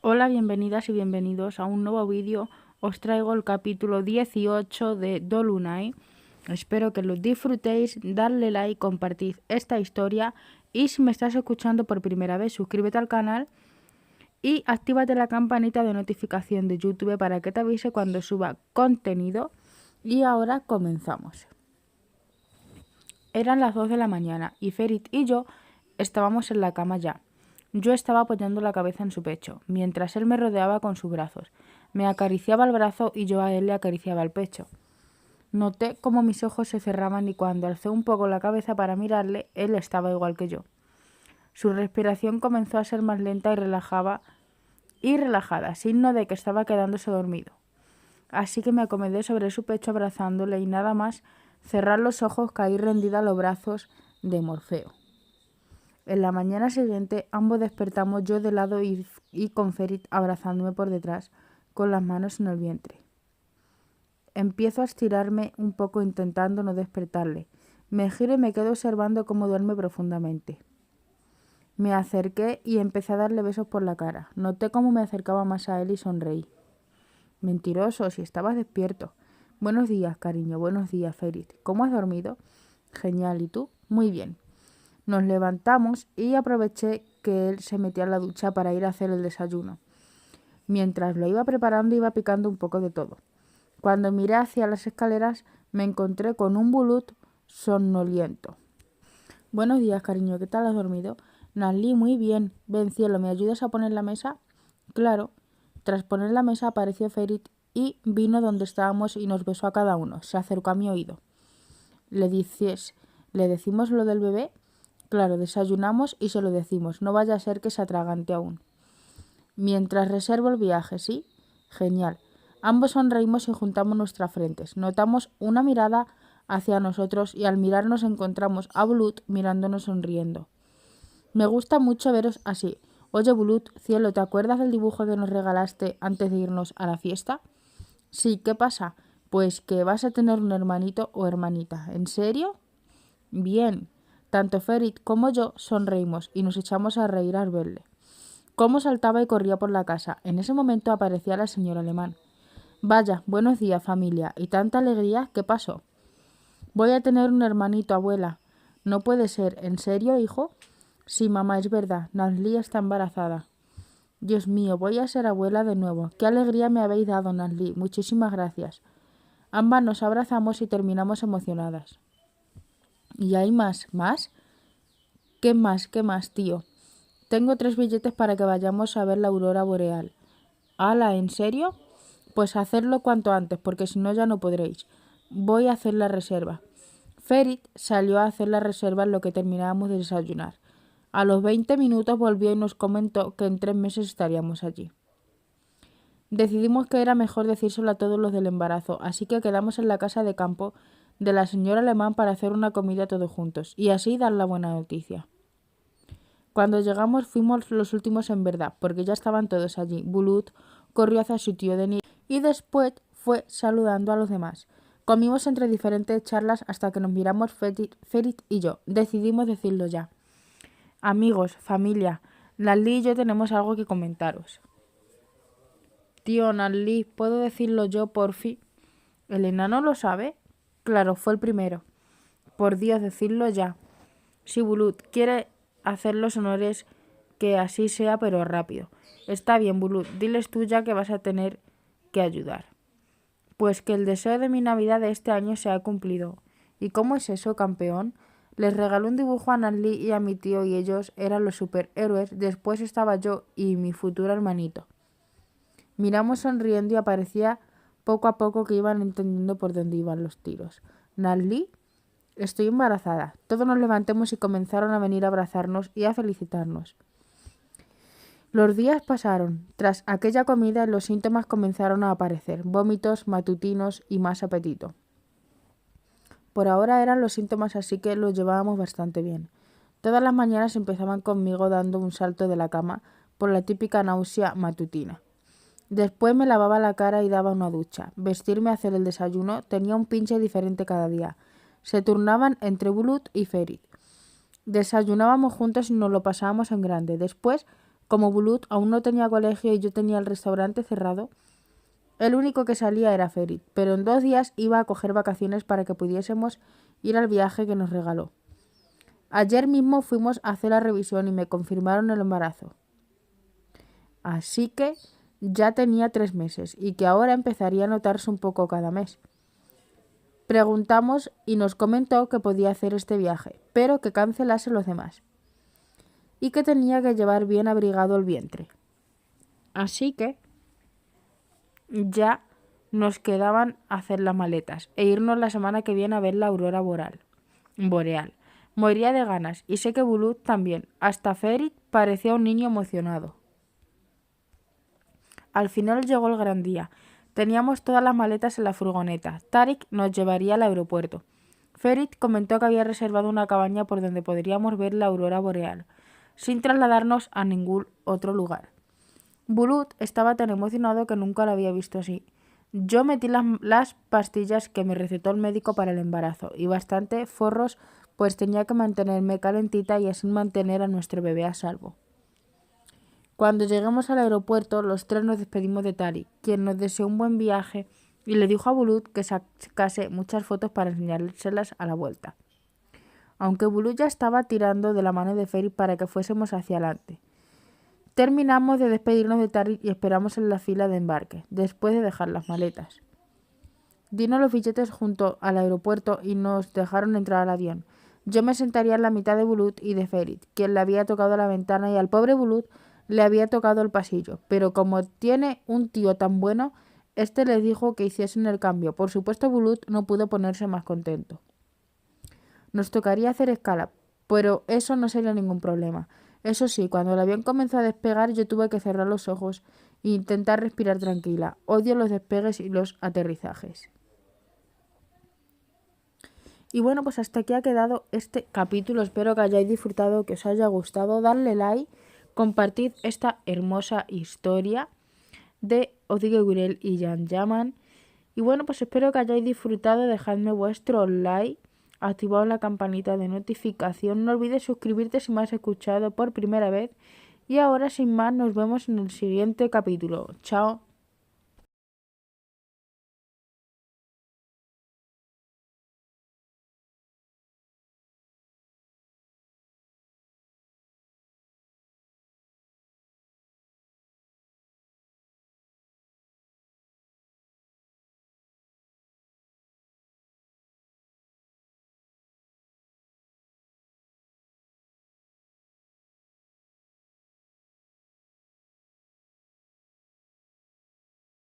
Hola, bienvenidas y bienvenidos a un nuevo vídeo. Os traigo el capítulo 18 de Dolunay. Espero que lo disfrutéis, darle like, compartid esta historia y si me estás escuchando por primera vez, suscríbete al canal y actívate la campanita de notificación de YouTube para que te avise cuando suba contenido. Y ahora comenzamos. Eran las 2 de la mañana y Ferit y yo estábamos en la cama ya. Yo estaba apoyando la cabeza en su pecho, mientras él me rodeaba con sus brazos. Me acariciaba el brazo y yo a él le acariciaba el pecho. Noté cómo mis ojos se cerraban y cuando alcé un poco la cabeza para mirarle, él estaba igual que yo. Su respiración comenzó a ser más lenta y relajada, signo de que estaba quedándose dormido. Así que me acomodé sobre su pecho abrazándole y nada más cerrar los ojos caí rendida a los brazos de Morfeo. En la mañana siguiente ambos despertamos, yo de lado y con Ferit abrazándome por detrás, con las manos en el vientre. Empiezo a estirarme un poco intentando no despertarle. Me giro y me quedo observando cómo duerme profundamente. Me acerqué y empecé a darle besos por la cara. Noté cómo me acercaba más a él y sonreí. Mentiroso, si estabas despierto. Buenos días, cariño, buenos días, Ferit. ¿Cómo has dormido? Genial, ¿y tú? Muy bien. Nos levantamos y aproveché que él se metía en la ducha para ir a hacer el desayuno. Mientras lo iba preparando iba picando un poco de todo. Cuando miré hacia las escaleras me encontré con un Bulut somnoliento. Buenos días, cariño, ¿qué tal has dormido? Nazli, muy bien. Ven, cielo, ¿me ayudas a poner la mesa? Claro. Tras poner la mesa apareció Ferit y vino donde estábamos y nos besó a cada uno. Se acercó a mi oído. ¿Le decimos lo del bebé? Claro, desayunamos y se lo decimos. No vaya a ser que se atragante aún. Mientras reservo el viaje, ¿sí? Genial. Ambos sonreímos y juntamos nuestras frentes. Notamos una mirada hacia nosotros y al mirarnos encontramos a Bulut mirándonos sonriendo. Me gusta mucho veros así. Oye, Bulut, cielo, ¿te acuerdas del dibujo que nos regalaste antes de irnos a la fiesta? Sí, ¿qué pasa? Pues que vas a tener un hermanito o hermanita. ¿En serio? Bien. Tanto Ferit como yo sonreímos y nos echamos a reír al verle. Cómo saltaba y corría por la casa. En ese momento aparecía la señora Alemán. Vaya, buenos días, familia. ¿Y tanta alegría? ¿Qué pasó? Voy a tener un hermanito, abuela. No puede ser. ¿En serio, hijo? Sí, mamá, es verdad. Nazli está embarazada. Dios mío, voy a ser abuela de nuevo. Qué alegría me habéis dado, Nazli. Muchísimas gracias. Ambas nos abrazamos y terminamos emocionadas. ¿Y hay más? ¿Más? ¿Qué más? ¿Qué más, tío? Tengo 3 billetes para que vayamos a ver la aurora boreal. ¿Hala, en serio? Pues hacerlo cuanto antes, porque si no ya no podréis. Voy a hacer la reserva. Ferit salió a hacer la reserva en lo que terminábamos de desayunar. A los 20 minutos volvió y nos comentó que en 3 meses estaríamos allí. Decidimos que era mejor decírselo a todos los del embarazo, así que quedamos en la casa de campo de la señora Alemán para hacer una comida todos juntos y así dar la buena noticia. Cuando llegamos fuimos los últimos en verdad, porque ya estaban todos allí. Bulut corrió hacia su tío Denis y después fue saludando a los demás. Comimos entre diferentes charlas hasta que nos miramos Ferit y yo. Decidimos decirlo ya. Amigos, familia, Nazli y yo tenemos algo que comentaros. Tío, Nazli, ¿puedo decirlo yo, porfi? ¿El enano lo sabe? Claro, fue el primero. Por Dios, decirlo ya. Si Bulut quiere hacer los honores, que así sea, pero rápido. Está bien, Bulut, diles tú ya que vas a tener que ayudar. Pues que el deseo de mi Navidad de este año se ha cumplido. ¿Y cómo es eso, campeón? Les regaló un dibujo a Nazli y a mi tío y ellos eran los superhéroes. Después estaba yo y mi futuro hermanito. Miramos sonriendo y aparecía poco a poco que iban entendiendo por dónde iban los tiros. ¿Nazli? Estoy embarazada. Todos nos levantamos y comenzaron a venir a abrazarnos y a felicitarnos. Los días pasaron. Tras aquella comida los síntomas comenzaron a aparecer. Vómitos, matutinos y más apetito. Por ahora eran los síntomas así que los llevábamos bastante bien. Todas las mañanas empezaban conmigo dando un salto de la cama por la típica náusea matutina. Después me lavaba la cara y daba una ducha. Vestirme, hacer el desayuno, tenía un pinche diferente cada día. Se turnaban entre Bulut y Ferit. Desayunábamos juntos y nos lo pasábamos en grande. Después Como Bulut aún no tenía colegio y yo tenía el restaurante cerrado, el único que salía era Ferit, pero en 2 días iba a coger vacaciones para que pudiésemos ir al viaje que nos regaló. Ayer mismo fuimos a hacer la revisión y me confirmaron el embarazo. Así que ya tenía 3 meses y que ahora empezaría a notarse un poco cada mes. Preguntamos y nos comentó que podía hacer este viaje, pero que cancelase los demás. Y que tenía que llevar bien abrigado el vientre. Así que ya nos quedaban hacer las maletas e irnos la semana que viene a ver la aurora boreal. Moriría de ganas y sé que Bulut también. Hasta Ferit parecía un niño emocionado. Al final llegó el gran día. Teníamos todas las maletas en la furgoneta. Tarik nos llevaría al aeropuerto. Ferit comentó que había reservado una cabaña por donde podríamos ver la aurora boreal, sin trasladarnos a ningún otro lugar. Bulut estaba tan emocionado que nunca lo había visto así. Yo metí las pastillas que me recetó el médico para el embarazo y bastante forros, pues tenía que mantenerme calentita y así mantener a nuestro bebé a salvo. Cuando lleguemos al aeropuerto, los 3 nos despedimos de Tari, quien nos deseó un buen viaje y le dijo a Bulut que sacase muchas fotos para enseñárselas a la vuelta. Aunque Bulut ya estaba tirando de la mano de Ferit para que fuésemos hacia adelante. Terminamos de despedirnos de Tari y esperamos en la fila de embarque, después de dejar las maletas. Dimos los billetes junto al aeropuerto y nos dejaron entrar al avión. Yo me sentaría en la mitad de Bulut y de Ferit, quien le había tocado la ventana, y al pobre Bulut le había tocado el pasillo, pero como tiene un tío tan bueno, este les dijo que hiciesen el cambio. Por supuesto, Bulut no pudo ponerse más contento. Nos tocaría hacer escala, pero eso no sería ningún problema. Eso sí, cuando el avión comenzó a despegar, yo tuve que cerrar los ojos e intentar respirar tranquila. Odio los despegues y los aterrizajes. Y bueno, pues hasta aquí ha quedado este capítulo. Espero que hayáis disfrutado, que os haya gustado. Darle like, compartid esta hermosa historia de Odige Gurel y Jan Yaman. Y bueno, pues espero que hayáis disfrutado. Dejadme vuestro like, activad la campanita de notificación. No olvides suscribirte si me has escuchado por primera vez. Y ahora, sin más, nos vemos en el siguiente capítulo. Chao.